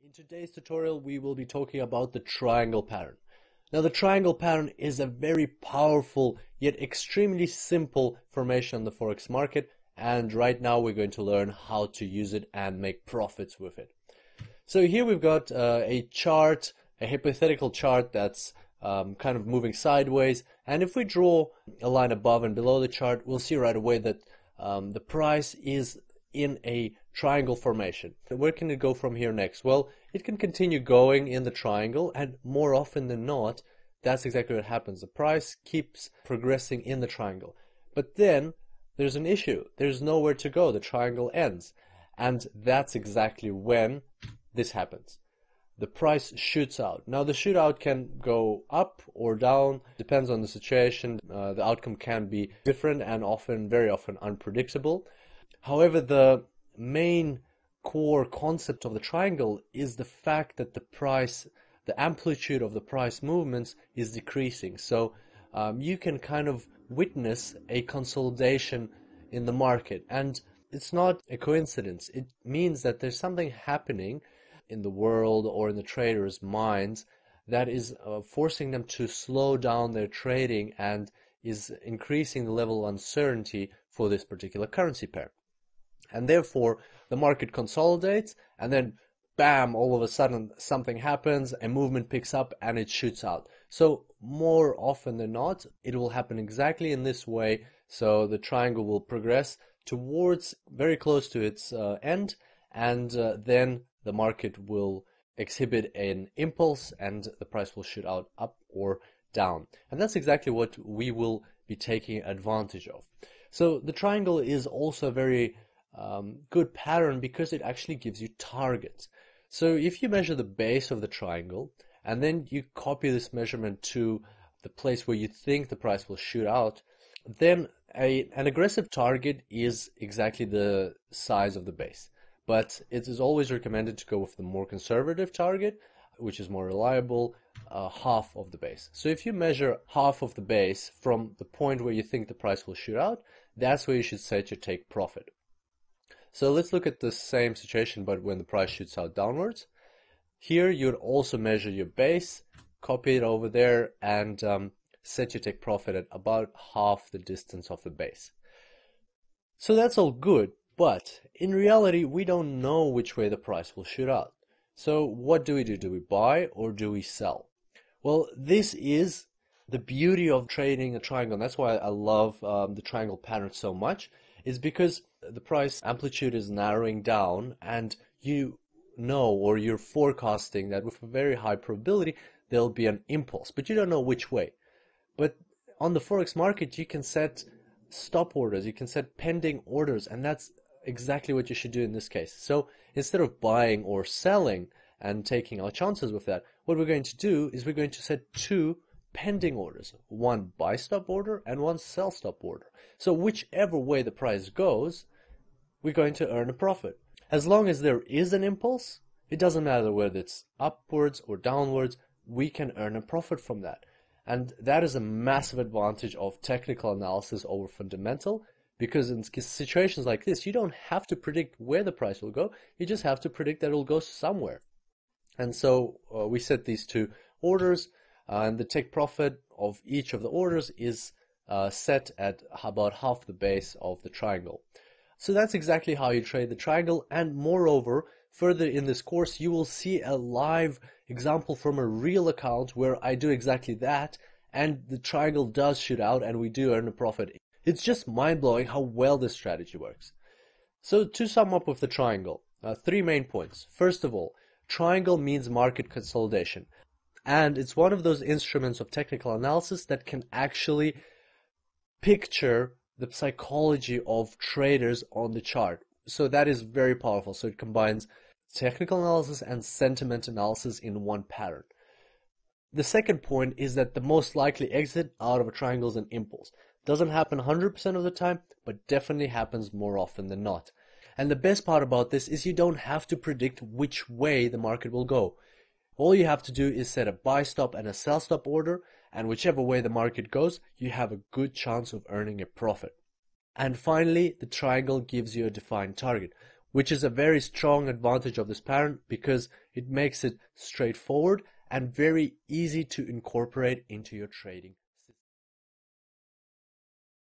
In today's tutorial, we will be talking about the triangle pattern. Now, the triangle pattern is a very powerful yet extremely simple formation on the Forex market, and right now we're going to learn how to use it and make profits with it. So here we've got a chart, a hypothetical chart that's kind of moving sideways, and if we draw a line above and below the chart, we'll see right away that the price is in a triangle formation. Where can it go from here next? Well, it can continue going in the triangle, and more often than not, that's exactly what happens. The price keeps progressing in the triangle. But then there's an issue. There's nowhere to go. The triangle ends. And that's exactly when this happens. The price shoots out. Now, the shootout can go up or down, depends on the situation. The outcome can be different and very often unpredictable. However, the main core concept of the triangle is the fact that the amplitude of the price movements is decreasing. So you can kind of witness a consolidation in the market. And it's not a coincidence. It means that there's something happening in the world or in the traders' minds that is forcing them to slow down their trading and is increasing the level of uncertainty for this particular currency pair. And therefore, the market consolidates, and then bam, all of a sudden something happens, a movement picks up, and it shoots out. So more often than not, it will happen exactly in this way. So the triangle will progress towards very close to its end, and then the market will exhibit an impulse, and the price will shoot out up or down. And that's exactly what we will be taking advantage of. So the triangle is also a very good pattern because it actually gives you targets. So if you measure the base of the triangle and then you copy this measurement to the place where you think the price will shoot out, then an aggressive target is exactly the size of the base. But it is always recommended to go with the more conservative target, which is more reliable, half of the base. So if you measure half of the base from the point where you think the price will shoot out, that's where you should set your take profit. So let's look at the same situation, but when the price shoots out downwards. Here you'd also measure your base, copy it over there, and set your take profit at about half the distance of the base. So that's all good, but in reality, we don't know which way the price will shoot out. So what do we do? Do we buy or do we sell? Well, this is the beauty of trading a triangle, and that's why I love the triangle pattern so much, is because the price amplitude is narrowing down, and you know, or you're forecasting that with a very high probability there'll be an impulse, but you don't know which way. But on the Forex market, you can set stop orders, you can set pending orders, and that's exactly what you should do in this case. So instead of buying or selling and taking our chances with that, what we're going to do is we're going to set two pending orders, one buy stop order and one sell stop order. So whichever way the price goes, we're going to earn a profit. As long as there is an impulse, it doesn't matter whether it's upwards or downwards, we can earn a profit from that. And that is a massive advantage of technical analysis over fundamental, because in situations like this, you don't have to predict where the price will go, you just have to predict that it will go somewhere. And so we set these two orders, and the take profit of each of the orders is set at about half the base of the triangle. So that's exactly how you trade the triangle, and moreover, further in this course, you will see a live example from a real account where I do exactly that, and the triangle does shoot out and we do earn a profit. It's just mind-blowing how well this strategy works. So to sum up with the triangle, three main points. First of all, triangle means market consolidation. And it's one of those instruments of technical analysis that can actually picture the psychology of traders on the chart. So that is very powerful. So it combines technical analysis and sentiment analysis in one pattern. The second point is that the most likely exit out of a triangle is an impulse. Doesn't happen 100% of the time, but definitely happens more often than not. And the best part about this is you don't have to predict which way the market will go. All you have to do is set a buy stop and a sell stop order, and whichever way the market goes, you have a good chance of earning a profit. And finally, the triangle gives you a defined target. which is a very strong advantage of this pattern because it makes it straightforward and very easy to incorporate into your trading.